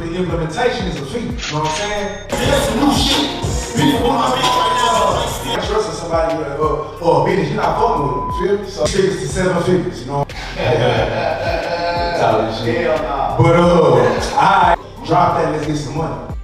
the implementation is a feat. You know what I'm saying? That's some new shit. People want my bitch right now. Trusting somebody or a business, you're not fucking with them. Feel me? So 6 to 7 figures, you know. Hell nah. But I drop that. Let's get some money.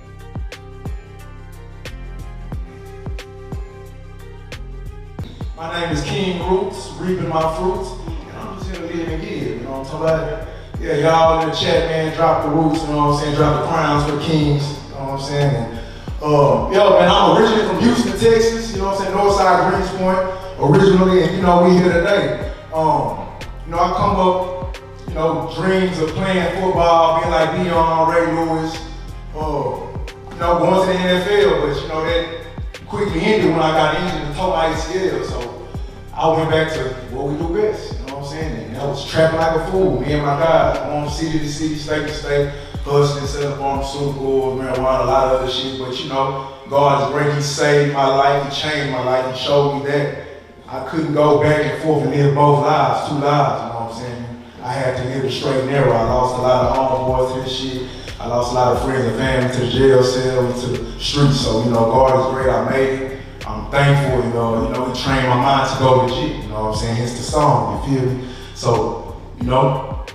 My name is King Roots, reaping my fruits, and I'm just here to live and give, you know what I'm talking about? Yeah, y'all in the chat, man, drop the roots, you know what I'm saying? Drop the crowns for the kings, you know what I'm saying? And, yo, man, I'm originally from Houston, Texas, you know what I'm saying? Northside Greenspoint, originally, and, you know, we here today. You know, I come up, you know, dreams of playing football, being like Deion, Ray Lewis, you know, going to the NFL, but, you know, that quickly ended when I got injured and tore my ACL, so I went back to what we do best, you know what I'm saying? And I was trapping like a fool, me and my guys, going city to city, state to state, hustling, selling pharmaceuticals, marijuana, a lot of other shit, but you know, God is great, He saved my life, He changed my life, He showed me that I couldn't go back and forth and live both lives, 2 lives, you know what I'm saying? I had to live a straight and narrow. I lost a lot of homeboys to this shit. I lost a lot of friends and family to the jail cell and to the streets. So, you know, God is great, I made it. I'm thankful, you know, He trained my mind to go legit, you know what I'm saying? Hence the song, you feel me? So, you know,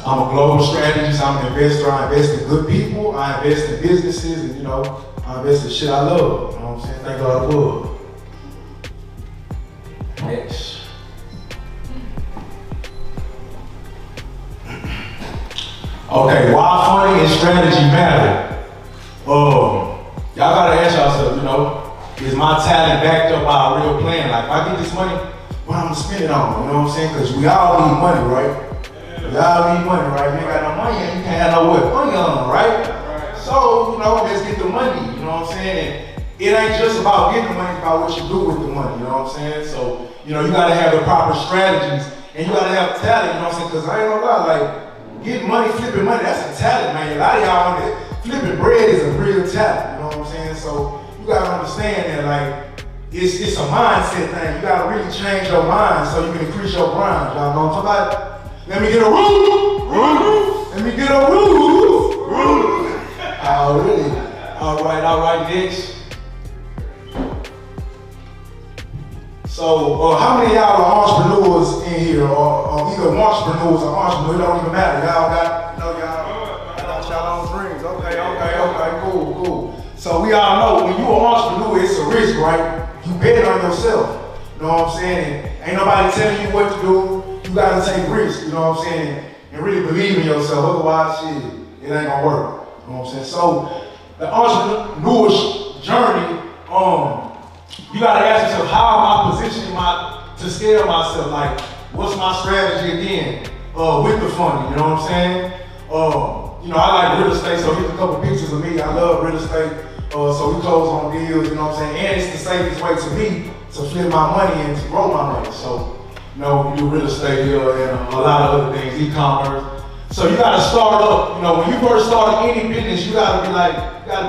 I'm a global strategist, I'm an investor, I invest in good people, I invest in businesses, and you know, I invest in shit I love, you know what I'm saying? Thank God for it. Next. Okay, why funny and strategy matter? Y'all gotta ask yourself, you know, is my talent backed up by a real plan? Like, if I get this money, what I'm gonna spend it on, you know what I'm saying? Because we all need money, right? We all need money, right? You ain't got no money and you can't have no what? Money on, right? So, you know, let's get the money, you know what I'm saying? And it ain't just about getting the money, it's about what you do with the money, you know what I'm saying? So, you know, you gotta have the proper strategies and you gotta have talent, you know what I'm saying? Because I ain't gonna lie, like, getting money, flipping money, that's a talent, man. A lot of y'all on it, flipping bread is a real talent, you know what I'm saying? So you gotta understand that, like, it's a mindset thing. You gotta really change your mind so you can increase your grind. Y'all know what I'm talking about? Let me get a roof. Let me get a roof. Oh, really? All right, next. So, how many of y'all are entrepreneurs in here, or either entrepreneurs or entrepreneurs? It don't even matter. Y'all got, you know, y'all own dreams. Okay, cool. So we all know when you an entrepreneur, it's a risk, right? You bet on yourself. You know what I'm saying? And ain't nobody telling you what to do. You gotta take risks. You know what I'm saying? And really believe in yourself. Otherwise, shit, it ain't gonna work. You know what I'm saying? So the entrepreneur's journey, you gotta ask yourself, how am I positioning to scale myself? Like, what's my strategy again with the funding? You know what I'm saying? You know, I like real estate, so here's a couple pictures of me. I love real estate, so we close on deals. You know what I'm saying? And it's the safest way to me to flip my money and to grow my money. So, you know, we do real estate here and a lot of other things, e-commerce. So you gotta start up. You know, when you first start any business, you gotta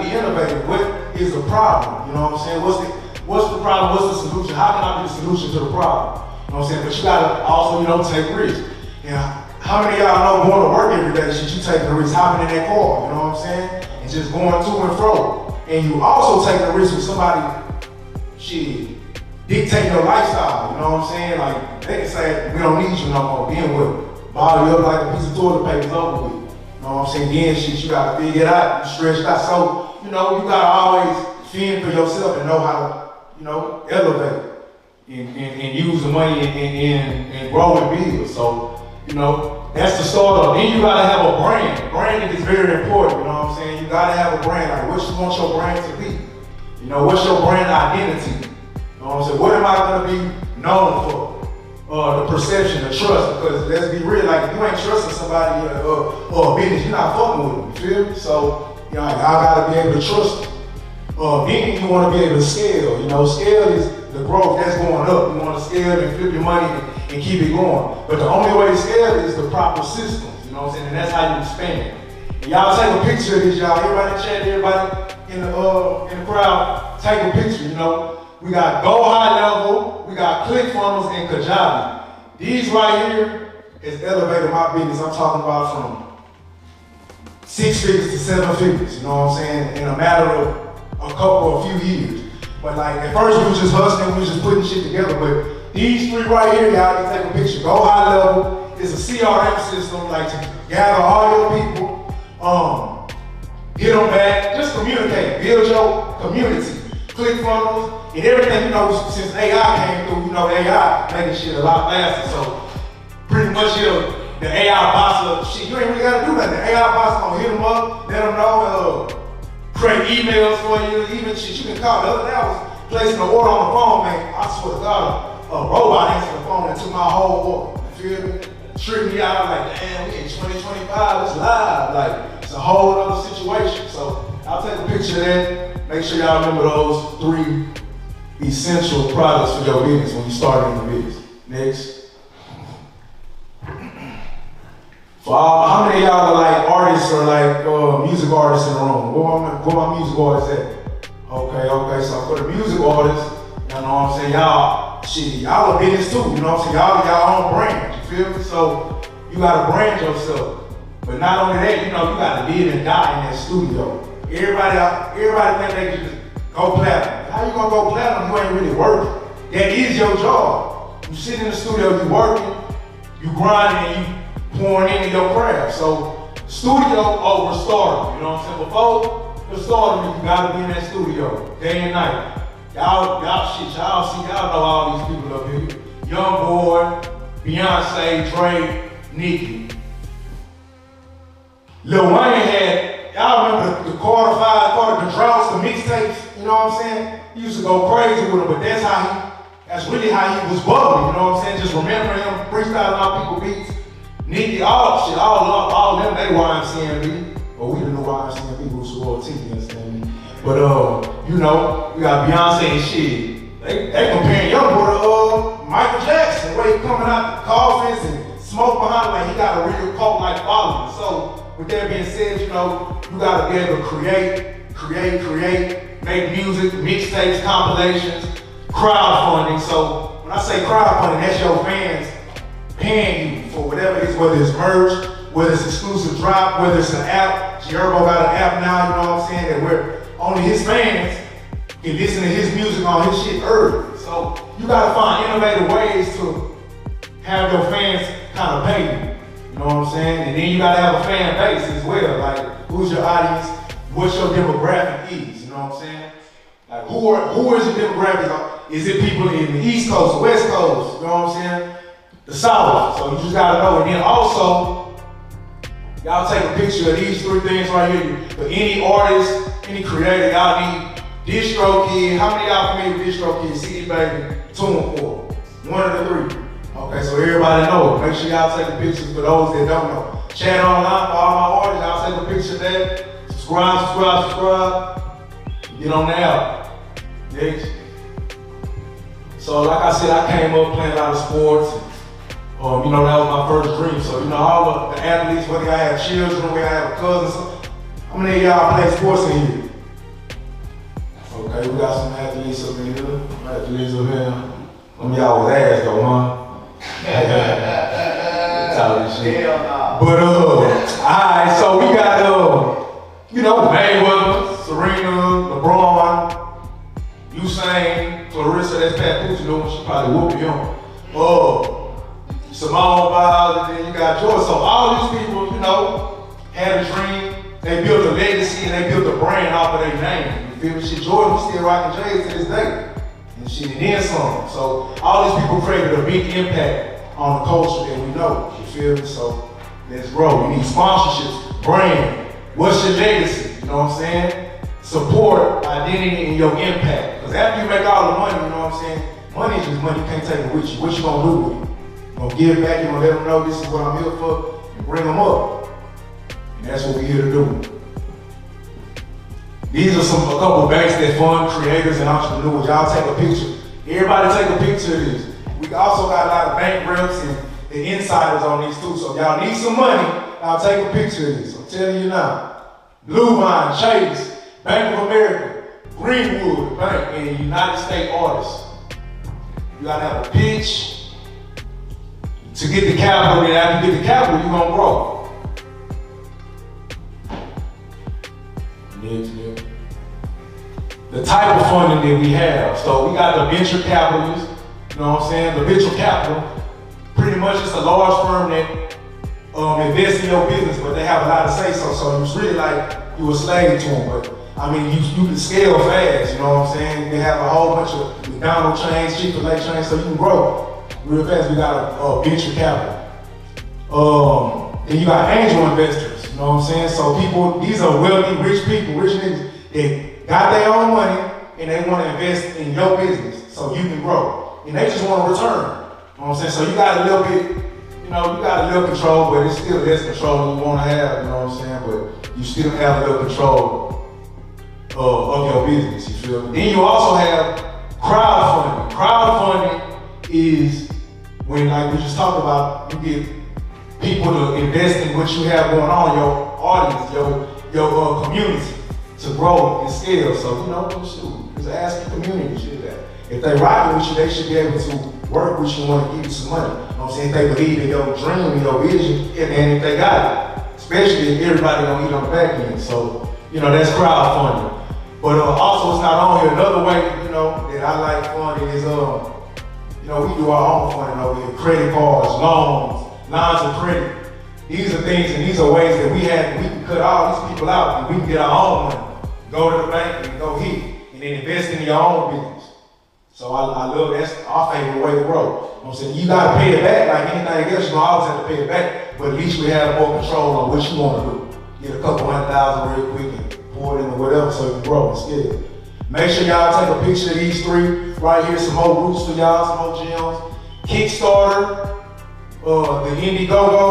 be innovative. What is the problem? You know what I'm saying? What's the problem? What's the solution? How can I be the solution to the problem? You know what I'm saying? But you gotta also, you know, take risks. And how many of y'all know going to work every day, shit, you taking the risk, hopping in that car, you know what I'm saying? And just going to and fro. And you also take the risk with somebody, shit, dictating your lifestyle, you know what I'm saying? Like, they can say, we don't need you no more, being with bottle you up like a piece of toilet paper's over with. You know what I'm saying? Then shit, you gotta figure it out, you stretch it out. So, you know, you gotta always fend for yourself and know how to, you know, elevate and use the money and grow and build. So, you know, that's the startup. Then you gotta have a brand. Branding is very important, you know what I'm saying? You gotta have a brand, like what you want your brand to be. You know, what's your brand identity? You know what I'm saying? What am I gonna be known for? The perception, the trust, because let's be real, like if you ain't trusting somebody or a business, you're not fucking with them, you feel me? So, you know, I gotta be able to trust them. Then you wanna be able to scale, you know, scale is the growth that's going up. You wanna scale and flip your money and keep it going. But the only way to scale is the proper systems, you know what I'm saying? And that's how you expand it. And y'all take a picture of this, y'all. Everybody in the chat, everybody in the crowd, take a picture, you know. We got Go High Level, we got ClickFunnels and Kajabi. These right here is elevating my business. I'm talking about from 6 figures to 7 figures, you know what I'm saying, in a matter of a few years. But like at first we was just hustling, we was just putting shit together, but these three right here, y'all can take a picture, go high level. It's a CRM system, like to gather all your people, get them back, just communicate, build your community. ClickFunnels and everything, you know, since AI came through, you know, AI making shit a lot faster. So pretty much the AI bots, shit, you ain't really gotta do nothing. The AI bots gonna hit them up, let them know, create emails for you, even shit you can call. The other day I was placing an order on the phone, man. I swear to God, a robot answered the phone and took my whole order. You feel me? Tricked me out, like, damn, we in 2025, it's live. Like, it's a whole other situation. So I'll take a picture of that. Make sure y'all remember those 3 essential products for your business when you start in the business. Next. For how many of y'all are like artists or like music artists in the room? Where my music artists at? Okay, so for the music artists, you know what I'm saying, y'all are business too, you know what I'm saying? Y'all own brand, you feel me? So you gotta brand yourself. But not only that, you know, you gotta live and die in that studio. Everybody think they can just go platinum. How you gonna go platinum? You ain't really working. That is your job. You sit in the studio, you working, you grinding, and you pouring into your craft. So studio over stardom, you know what I'm saying? Before the stardom, you gotta be in that studio day and night. Y'all know all these people up here. Young Boy, Beyonce, Drake, Nicki. Lil Wayne had, y'all remember the Carter 5, the droughts, the mixtapes, you know what I'm saying? He used to go crazy with them, but that's really how he was bubbling, you know what I'm saying? Just remembering him, freestyling out people beats. Nicki, all of them, they YMCMB. But we the new YMCMB who swore T, you understand me? But you know, we got Beyonce and shit. They comparing Young Boy to Michael Jackson, the way he coming out the coffins and smoke behind, like he got a real cult-like following. So with that being said, you know, you gotta be able to create, make music, mixtapes, compilations, crowdfunding. So when I say crowdfunding, that's your fans paying you for whatever it is, whether it's merch, whether it's exclusive drop, whether it's an app. Jerbo got an app now, you know what I'm saying, that where only his fans can listen to his music on his shit early. So you gotta find innovative ways to have your fans kind of pay you. You know what I'm saying? And then you gotta have a fan base as well. Like, who's your audience? What's your demographic is? You know what I'm saying? Like, who is your demographic? Is it people in the East Coast, the West Coast? You know what I'm saying? The South. So you just gotta know. And then also, y'all take a picture of these 3 things right here. For any artist, any creator, y'all need DistroKid. How many of y'all familiar with DistroKid? CD Baby, TuneCore. One of the 3. Okay, so everybody knows. Make sure y'all take a picture for those that don't know. Chat online for all my artists. Y'all take a picture of that. Subscribe. Get on the app. Next. So like I said, I came up playing a lot of sports. You know, that was my first dream. So, you know, all the athletes, whether I have children, whether I have cousins, how many of y'all play sports in here? Okay, we got some athletes up in here. Athletes up here. Some of y'all was ass though, huh? Hell no. But alright, so we got you know, Mayweather, Serena, LeBron, Usain, Clarissa, that's Pat Pucci, she probably whooped him. Simone Biles, and then you got George. So all these people, you know, had a dream. They built a legacy and they built a brand off of their name. You feel me? Shit, Jordan still rocking J's to this day. And shit, and then some. So all these people created a big impact on the culture that we know. You feel me? So let's grow. We need sponsorships, brand. What's your legacy? You know what I'm saying? Support, identity, and your impact. Because after you make all the money, you know what I'm saying? Money is just money. You can't take it with you. What you gonna do with it? You gonna give back, you gonna let them know this is what I'm here for, and bring them up. And that's what we're here to do. These are a couple of banks that fund creators and entrepreneurs. Y'all take a picture. Everybody take a picture of this. We also got a lot of bank reps and the insiders on these too. So if y'all need some money, y'all take a picture of this. I'm telling you now. Bluevine, Chase, Bank of America, Greenwood Bank, and United States Artists. You gotta have a pitch to get the capital, and after you get the capital, you're gonna grow. The type of funding that we have. So we got the venture capitalists, you know what I'm saying? The venture capital, pretty much it's a large firm that invest in your business, but they have a lot to say so. So it's really like you a slave to them. But I mean, you can scale fast, you know what I'm saying? They have a whole bunch of McDonald's chains, Chick-fil-A chains, so you can grow real fast. We got a venture capital. Then you got angel investors, you know what I'm saying? So people, these are wealthy, rich people, rich niggas that got their own money and they want to invest in your business so you can grow. And they just want to return, you know what I'm saying? So you got a little bit, you know, you got a little control, but it's still less control than you want to have, you know what I'm saying? But you still have a little control of your business, you feel me? Then you also have crowdfunding. Crowdfunding is when, like we just talked about, you get people to invest in what you have going on, your audience, your community, to grow and scale. So, you know, shoot, just ask the community shit that. If they rock with you, they should be able to work with you and want to give you some money. You know what I'm saying? If they believe in your dream and your vision, and if they got it. Especially if everybody don't eat on the back end. So, you know, that's crowdfunding. But also it's not on here. Another way, you know, that I like funding is, you know, we do our own funding over here. Credit cards, loans, lines of credit. These are things and these are ways that we can cut all these people out and we can get our own money. Go to the bank and go hit and then invest in your own business. So I love that's our favorite way to grow. You know what I'm saying? You gotta pay it back like anything else, you don't always have to pay it back, but at least we have more control on what you want to do. Get a couple $100,000 real quick and pour it into whatever so you can grow and scale. Make sure y'all take a picture of these three right here, some more roots for y'all, some more gems. Kickstarter, the Indiegogo,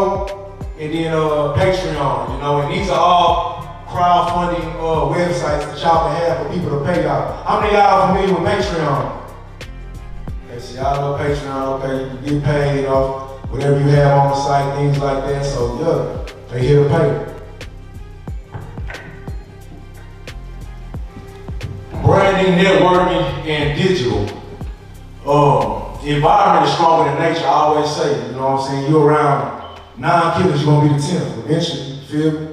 and then Patreon, you know, and these are all crowdfunding websites that y'all can have for people to pay y'all. How many of y'all familiar with Patreon? Okay, so y'all know Patreon, okay, you can get paid off whatever you have on the site, things like that, so yeah, they here to pay. Branding, networking, and digital. The environment is stronger than nature, I always say, you know what I'm saying? You're around 9 killers, you're gonna be the 10th eventually, you feel me?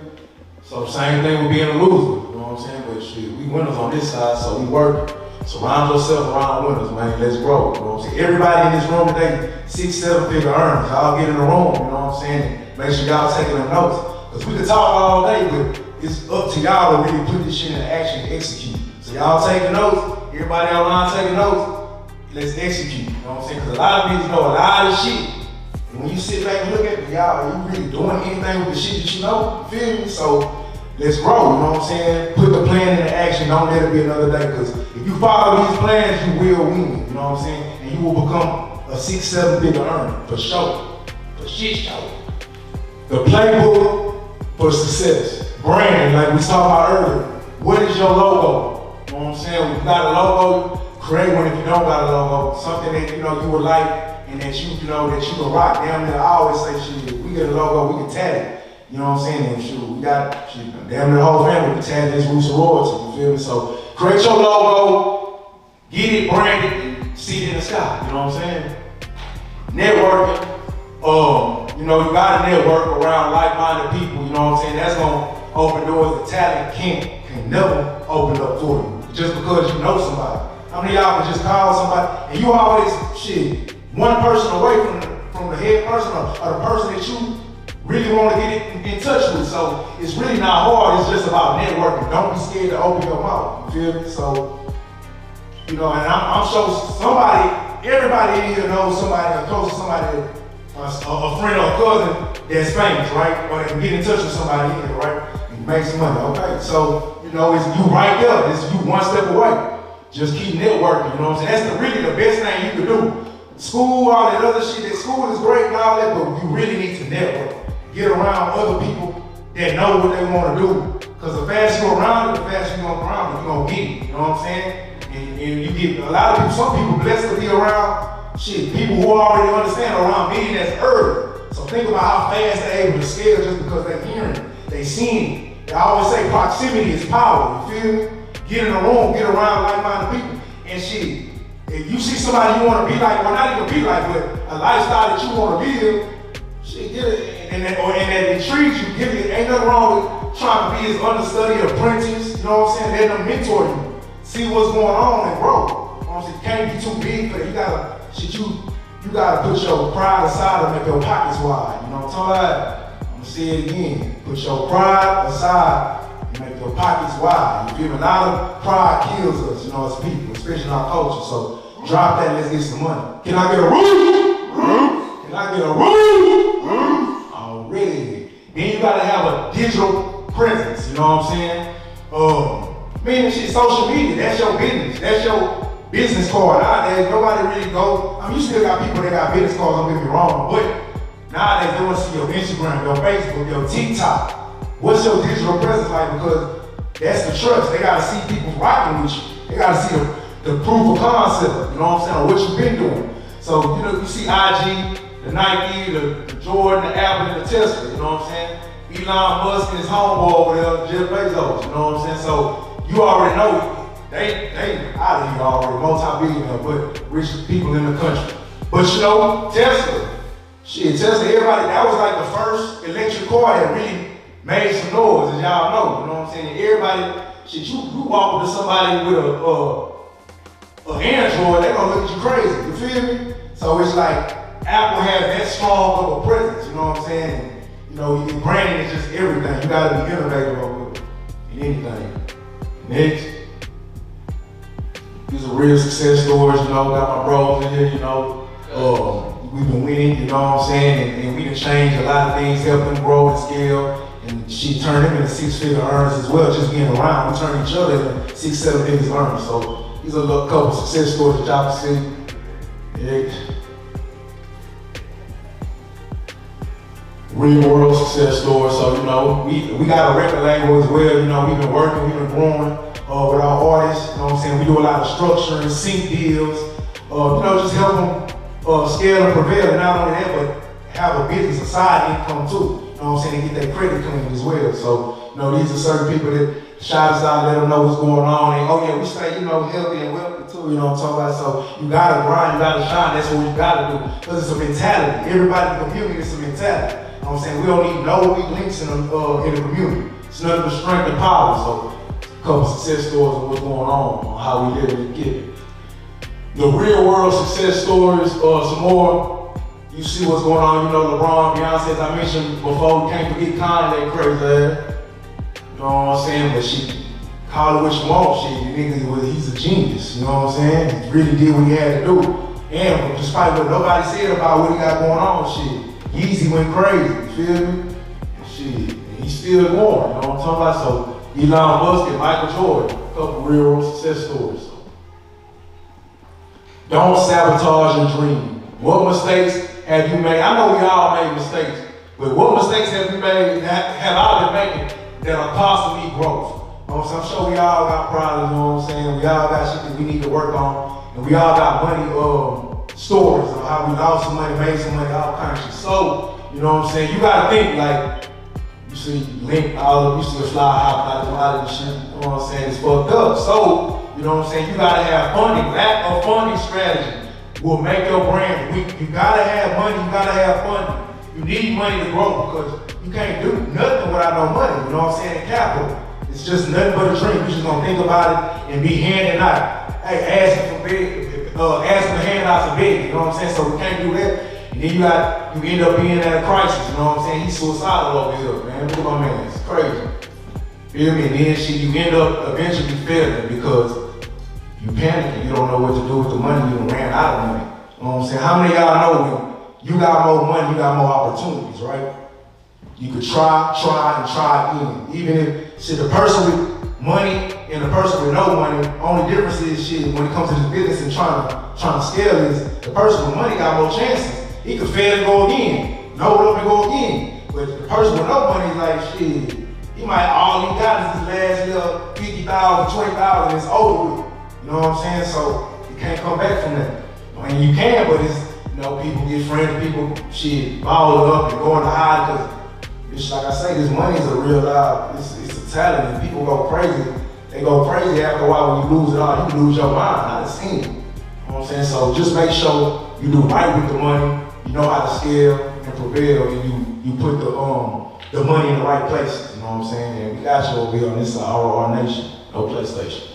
So same thing with being a loser, you know what I'm saying? But shit, we winners on this side, so we work. Surround yourself around winners, man, let's grow, you know what I'm saying? Everybody in this room today, 6-7 figure earners, y'all get in the room, you know what I'm saying? Make sure y'all taking them notes. Because we can talk all day, but it's up to y'all to really put this shit into action and execute. So y'all taking notes, everybody online taking notes, let's execute, you know what I'm saying? Because a lot of niggas know a lot of shit. And when you sit back and look at it, y'all, are you really doing anything with the shit that you know? You feel me? So let's grow, you know what I'm saying? Put the plan into action, don't let it be another day. Because if you follow these plans, you will win, you know what I'm saying? And you will become a 6-7 figure earner, for sure. For shit show. The playbook for success. Branding, like we talked about earlier. What is your logo? You know what I'm saying? When you got a logo, create one if you don't got a logo. Something that you know you would like and that you know that you can rock. Damn near, I always say shit, we get a logo, we can tag it. You know what I'm saying? And shoot, we got shit, damn near the whole family can tag this Roots of Royalty, you feel me? So create your logo, get it branded, and see it in the sky, you know what I'm saying? Networking, you know, you gotta network around like-minded people, you know what I'm saying? That's gonna open doors that talent can never open up for you, just because you know somebody. How many of y'all can just call somebody, and you always, shit, one person away from the head person or the person that you really want to get in touch with. So it's really not hard, it's just about networking. Don't be scared to open your mouth, you feel me? So, you know, and I'm sure everybody in here knows somebody or close to somebody, a friend or a cousin that's famous, right? Or they can get in touch with somebody in here, right? And make some money, okay? So, you know, it's you right there, it's you one step away. Just keep networking, you know what I'm saying? That's really the best thing you can do. School, all that other shit, that school is great and all that, but you really need to network. Get around other people that know what they want to do. Because the faster you're around it, the faster you're going to get it, you know what I'm saying? And you get a lot of people, some people blessed to be around, shit, people who already understand around millionaires early. So think about how fast they're able to scale just because they're hearing it, they seeing it. I always say proximity is power, you feel me? Get in the room, get around like-minded people, and shit, if you see somebody you want to be like, well not even be like, but a lifestyle that you want to build, shit, get it, and that intrigues you, get it. Ain't nothing wrong with trying to be his understudy, apprentice, you know what I'm saying? Letting them mentor you, see what's going on and grow. You know what I'm saying? You can't be too big for that. You gotta put your pride aside and make your pockets wide. You know what I'm talking about? I'm gonna say it again. Put your pride aside and make your pockets wide. You feel me? A lot of pride kills us, you know, as people, especially in our culture. So drop that, let's get some money. Can I get a roof? Can I get a roof? Already. Then you gotta have a digital presence, you know what I'm saying? Meaning shit, social media, that's your business. That's your business card. Nowadays, nobody really go. I mean, you still got people that got business cards, don't get me wrong, but nowadays they want to see your Instagram, your Facebook, your TikTok. What's your digital presence like? Because that's the trust. They gotta see people rocking with you. They gotta see the proof of concept, you know what I'm saying, or what you've been doing. So, you know, you see IG, the Nike, the Jordan, the Apple, and the Tesla, you know what I'm saying? Elon Musk and his homeboy over there, Jeff Bezos, you know what I'm saying? So, you already know, they out of here already, multi-billionaire, but rich people in the country. But you know, Tesla, everybody, that was like the first electric car that really made some noise, as y'all know, you know what I'm saying? Everybody, you walk up to somebody with an Android, they're gonna look at you crazy, you feel me? So it's like, Apple has that strong of a presence, you know what I'm saying? And, you know, your branding is just everything. You gotta be innovative with it, in anything. Next. These are real success stories, you know, got my bros in here, you know. We've been winning, you know what I'm saying? And we done changed a lot of things, helped them grow and scale. And she turned them into six-figure earners as well, just being around. We turned each other into 6, 7 figures earners. So these are a couple success stories that y'all can see. Yeah. Real world success stories. So, you know, we got a record label as well. You know, we've been working, we've been growing. With our artists, you know what I'm saying? We do a lot of structuring, sync deals, you know, just help them scale and prevail. And not only that, but have a business, a side income too. You know what I'm saying? They get their credit clean as well. So, you know, these are certain people that shout us out, let them know what's going on. And, oh yeah, we stay, you know, healthy and wealthy too, you know what I'm talking about? So you gotta grind, you gotta shine, that's what you gotta do. Because it's a mentality. Everybody in the community is a mentality. You know what I'm saying? We don't need no weak links in the community. It's nothing but strength and power. So, couple success stories of what's going on how we live and get it. The real world success stories, some more. You see what's going on, you know, LeBron, Beyonce, as I mentioned before, can't forget Kanye, crazy ass. You know what I'm saying? But she, call it what you want, the nigga, he's a genius, you know what I'm saying? He really did what he had to do. And despite what nobody said about what he got going on, Yeezy went crazy, you feel me? He's still going, you know what I'm talking about? So, Elon Musk and Michael Jordan, a couple real success stories. Don't sabotage your dream. What mistakes have you made? I know we all made mistakes, but what mistakes have you made, have I been making that are costing me growth? You know, so I'm sure we all got problems, you know what I'm saying? We all got shit that we need to work on, and we all got money stories of how we lost some money, made some money, all kinds of shit. So, you know what I'm saying? You gotta think like, you see Link, you see a fly hop out of the shit, you know what I'm saying? It's fucked up. So, you know what I'm saying? You gotta have funding. Lack of funding strategy will make your brand weak. You gotta have money, you gotta have funding. You need money to grow because you can't do nothing without no money, you know what I'm saying? Capital. It's just nothing but a dream. You're just gonna think about it and be handing out. Hey, asking for handouts and begging, you know what I'm saying? So we can't do that. And then you end up being at a crisis, you know what I'm saying? He's suicidal over here, man. Look at my man, it's crazy. Feel me? And then you end up eventually failing because you panicking, you don't know what to do with the money, you ran out of money. You know what I'm saying? How many of y'all know when you got more money, you got more opportunities, right? You could try again. Even if, the person with money and the person with no money, only difference is when it comes to this business and trying to scale is the person with money got more chances. He could fail and go again, load up and go again. But the person with no money is like, he might, all he got is his last little 50,000, 20,000, it's over with. You know what I'm saying? So you can't come back from that. I mean, you can, but it's, you know, people get friends, people ball up and go into hide because it's like I say, this money is a real it's a talent and people go crazy. They go crazy after a while when you lose it all. You can lose your mind. I done seen it. You know what I'm saying? So just make sure you do right with the money. You know how to scale and prevail, and you put the money in the right places. You know know what I'm saying? And we got you over here on this side, ROR Nation, no PlayStation.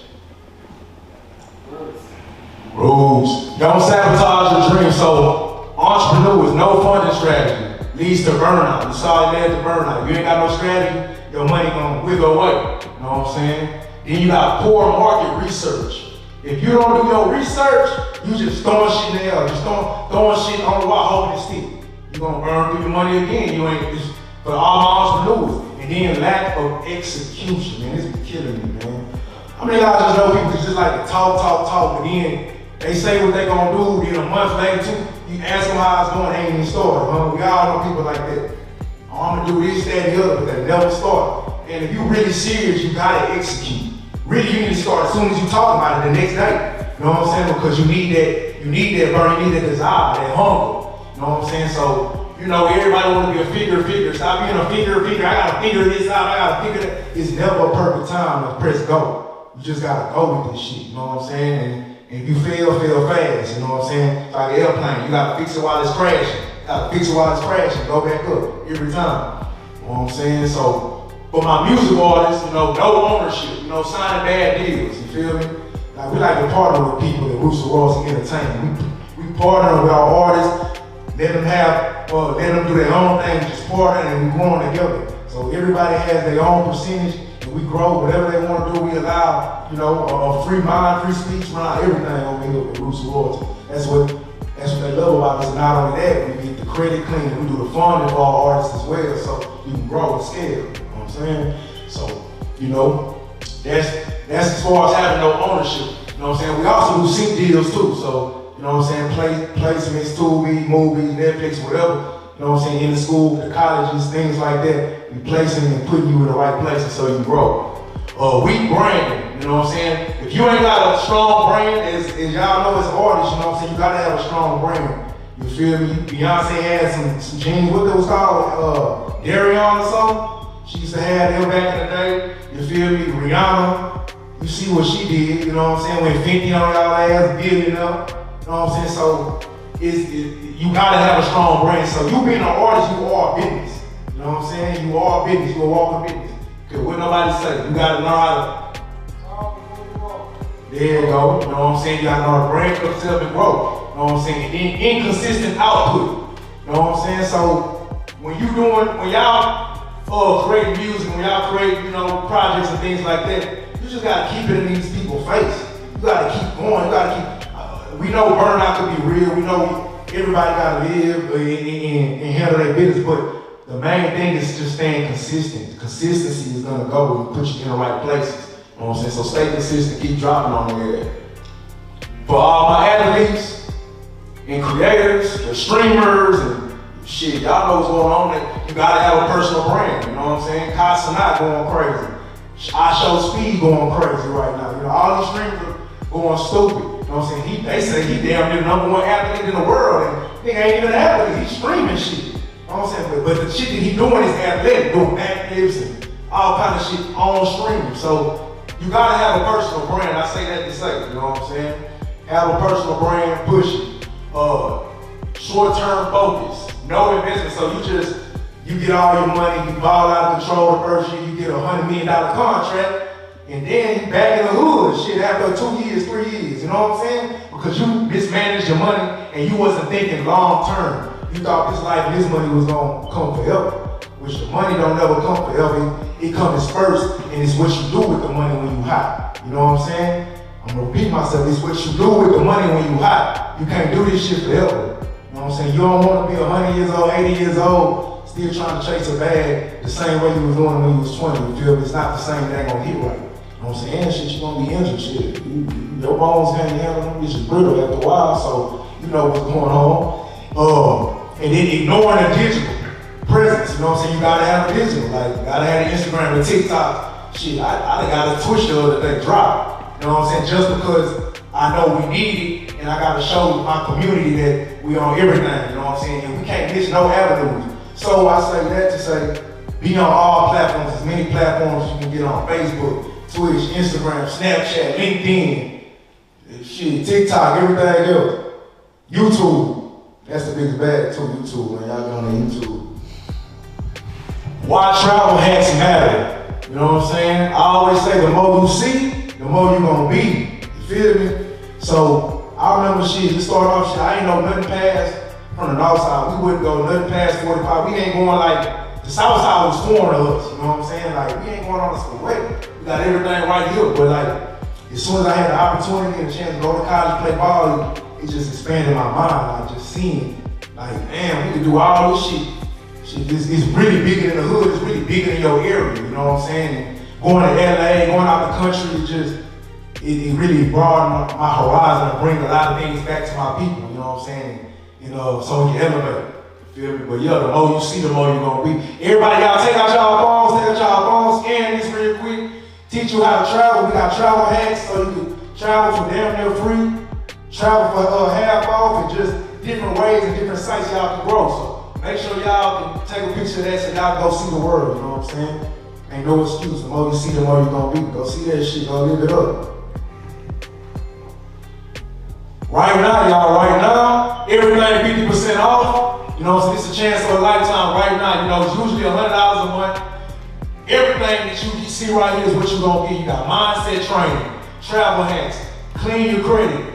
Rules. Don't sabotage your dream. So, entrepreneurs, no funding strategy leads to burnout. You saw it led to burnout. If you ain't got no strategy, your money gonna wiggle away. You know what I'm saying? Then you got poor market research. If you don't do your research, you just throwing shit in the air, just throwing shit on the wall, holding it still. You're gonna burn through your money again. You ain't just for all my entrepreneurs. And then lack of execution, man. This be killing me, man. I mean, I just know people just like to talk, but then they say what they gonna do, then a month later too, you ask them how it's going, they ain't even started. We all know people like that. Oh, I'm gonna do this, that, and the other, but they never start. And if you really serious, you gotta execute. Really, you need to start as soon as you talk about it the next day. You know what I'm saying? Because you need that burn, you need that desire, that hunger. You know what I'm saying? So, you know, everybody wanna be a figure. Stop being a figure. I gotta figure this out, I gotta figure that. It's never a perfect time to press go. You just gotta go with this shit, you know what I'm saying? And if you fail fast, you know what I'm saying? It's like an airplane, you gotta fix it while it's crashing. Go back up every time. You know what I'm saying? So, for my music artists, you know, no ownership, you know, signing bad deals, you feel me? Like, we like to partner with people at Rooster Royalty Entertainment. We partner with our artists, let them do their own thing, just partner and we growing together. So everybody has their own percentage and we grow whatever they want to do. We allow, you know, a free mind, free speech, around everything over here with Rooster Royalty. That's what they love about us. And not only that, we get the credit clean, we do the funding for our artists as well, so you can grow and scale. You know what I'm saying? So, you know, that's as far as having no ownership. You know what I'm saying? We also do sync deals too. So, you know what I'm saying? Placements, Tubi, movies, Netflix, whatever. You know what I'm saying? In the school, the colleges, things like that. We placing and putting you in the right places so you grow. Weak branding, you know what I'm saying? If you ain't got a strong brand, as y'all know as artists, you know what I'm saying? You gotta have a strong brand. You feel me? Beyonce had some jeans, what that was called? Darion or something? She used to have them back in the day. You feel me? Rihanna, you see what she did, you know what I'm saying? When 50 on y'all ass, building up, you know what I'm saying? So you gotta have a strong brand. So you being an artist, you are a business. You know what I'm saying? You are a business, you a walking business. Cause what nobody say, you gotta know how to talk before you walk. There you go, you know what I'm saying? You gotta know how to brand yourself and grow. You know what I'm saying? And inconsistent output. You know what I'm saying? So when y'all create music, when y'all create, you know, projects and things like that, you just gotta keep it in these people's face. You gotta keep going, you gotta keep, we know burnout could be real, we know everybody gotta live and handle their business, but the main thing is just staying consistent. Consistency is gonna go and put you in the right places. You know what I'm saying? So stay consistent, keep dropping on there. For all my athletes and creators, the streamers and shit, y'all know what's going on. You gotta have a personal brand, you know what I'm saying? Kai Cenat going crazy. I Show Speed going crazy right now. You know, all these streamers are going stupid. You know what I'm saying? They say he damn near #1 athlete in the world, and nigga ain't even an athlete, he's streaming shit. You know what I'm saying? But the shit that he doing is athletic, doing backflips and all kind of shit on stream. So you gotta have a personal brand. I say that to say, you know what I'm saying? Have a personal brand, push it. Short-term focus, no investment. So you get all your money, you ball out of control the first year, you get a $100 million contract, and then you back in the hood, shit, after 2 years, 3 years, you know what I'm saying? Because you mismanaged your money and you wasn't thinking long-term. You thought this life and this money was gonna come forever, which the money don't never come forever. It comes first, and it's what you do with the money when you hot. You know what I'm saying? I'm gonna repeat myself, it's what you do with the money when you hot. You can't do this shit forever. You know what I'm saying? You don't wanna be 100 years old, 80 years old, still trying to chase a bag the same way you was doing when you was 20. You feel me? It's not the same thing gonna hit right. You know what I'm saying? And shit, you gonna be injured, shit. Your bones can't handle them, it's just brittle after a while, so you know what's going on. And then ignoring the digital presence, you know what I'm saying? You gotta have a digital, like you gotta have the Instagram and TikTok. Shit, I got a Twitch the other day drop. You know what I'm saying? Just because I know we need it and I gotta show my community that we on everything, you know what I'm saying? And we can't miss no avenues. So I say that to say, be on all platforms, as many platforms you can get on: Facebook, Twitch, Instagram, Snapchat, LinkedIn, shit, TikTok, everything else. YouTube. That's the biggest bag too, YouTube, man. Y'all get on the YouTube. why travel hacks matter. You know what I'm saying? I always say the more you see, the more you gonna be. You feel me? So I remember shit, we started off shit, I ain't know nothing past from the north side. We wouldn't go nothing past 45. We ain't going like, the south side was foreign to us, you know what I'm saying? Like, we ain't going on the way. We got everything right here, but like, as soon as I had the opportunity and the chance to go to college, play ball, it just expanded my mind. Like, just seeing, like, damn, we could do all this shit. It's really bigger in the hood, it's really bigger in your area, you know what I'm saying? And going to LA, going out the country, it really broadened my horizon and bring a lot of things back to my people, you know what I'm saying? You know, so you elevate, you feel me? But yeah, the more you see, the more you're gonna be. Everybody, y'all take out y'all phones, scan this real quick, teach you how to travel. We got travel hacks, so you can travel for damn near free, travel for half off, and just different ways and different sites y'all can grow. So make sure y'all can take a picture of that so y'all go see the world, you know what I'm saying? Ain't no excuse, the more you see, the more you're gonna be. Go see that shit, go live it up. Right now, everything 50% off. You know, so this is a chance of a lifetime right now. You know, it's usually $100 a month. Everything that you see right here is what you're gonna get. You got mindset training, travel hacks, clean your credit,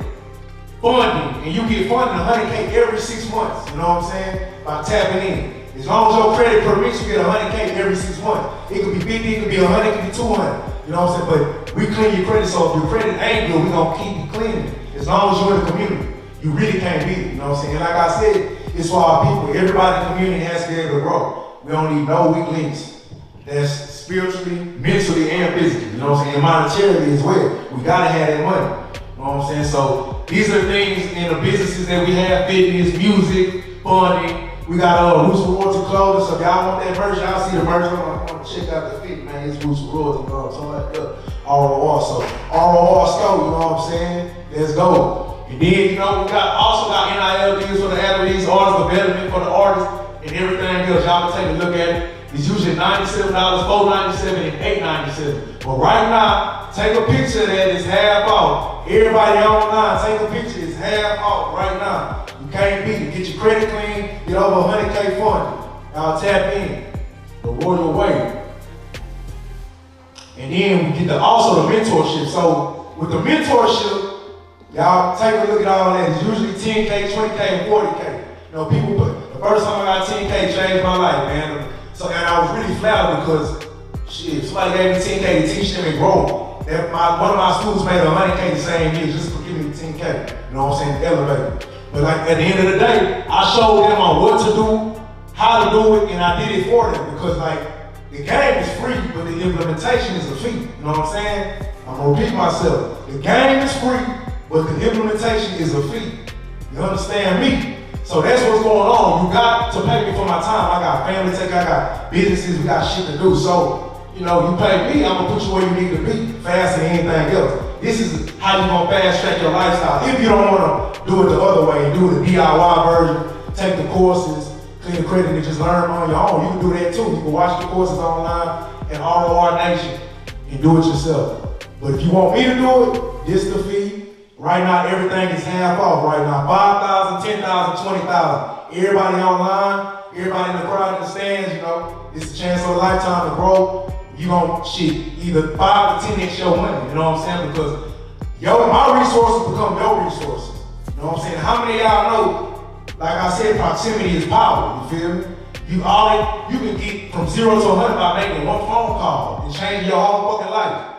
funding, and you get funding 100K every 6 months. You know what I'm saying? By tapping in. As long as your credit permits, you get 100K every 6 months. It could be 50, it could be 100, it could be 200. You know what I'm saying? But we clean your credit, so if your credit ain't good, we gonna keep you cleaning. As long as you're in the community, you really can't beat it, you know what I'm saying? And like I said, it's for our people. Everybody in the community has to be able to grow. We don't need no weak links. That's spiritually, mentally, and physically, you know what I'm saying? And monetarily as well. We gotta have that money, you know what I'm saying? So these are things in the businesses that we have: fitness, music, funding. We got Roots Royalty clothing, so if y'all want that merch, y'all see the merch. I want to check out the fit, man. It's Roots Royalty, so like that. ROR, so ROR store, you know what I'm saying? Let's go. And then, you know, we also got NIL deals for the athletes, artist development for the artists, and everything else. Y'all can take a look at it. It's usually $97, $497, and $897. But right now, take a picture of that. It's half off. Everybody online, take a picture. It's half off right now. You can't beat it. Get your credit clean. Get over 100K funding. Y'all tap in the royal way. And then we get also the mentorship. So with the mentorship, y'all take a look at all that. It's usually 10K, 20K, and 40K. You know, people put, the first time I got 10K changed my life, man. So, and I was really flattered because, shit, somebody gave me 10K to teach them and grow. One of my students made 100K the same year just for giving me 10K. You know what I'm saying? Elevated. But like at the end of the day, I showed them on what to do, how to do it, and I did it for them because like, the game is free, but the implementation is a fee. You know what I'm saying? I'm gonna repeat myself. The game is free, but the implementation is a fee. You understand me? So that's what's going on. You got to pay me for my time. I got family to take, I got businesses, we got shit to do. So, you know, you pay me, I'm gonna put you where you need to be faster than anything else. This is how you gonna fast track your lifestyle. If you don't wanna do it the other way, do the DIY version, take the courses, clean the credit, and just learn on your own. You can do that too. You can watch the courses online at ROR Nation and do it yourself. But if you want me to do it, this the fee. Right now, everything is half off right now. 5,000, 10,000, 20,000. Everybody online, everybody in the crowd in the stands, you know, it's a chance of a lifetime to grow. You gonna either 5 to 10x your money, you know what I'm saying? Because my resources become your resources. You know what I'm saying? How many of y'all know, like I said, proximity is power, you feel me? You can get from 0 to 100 by making one phone call and change your whole fucking life.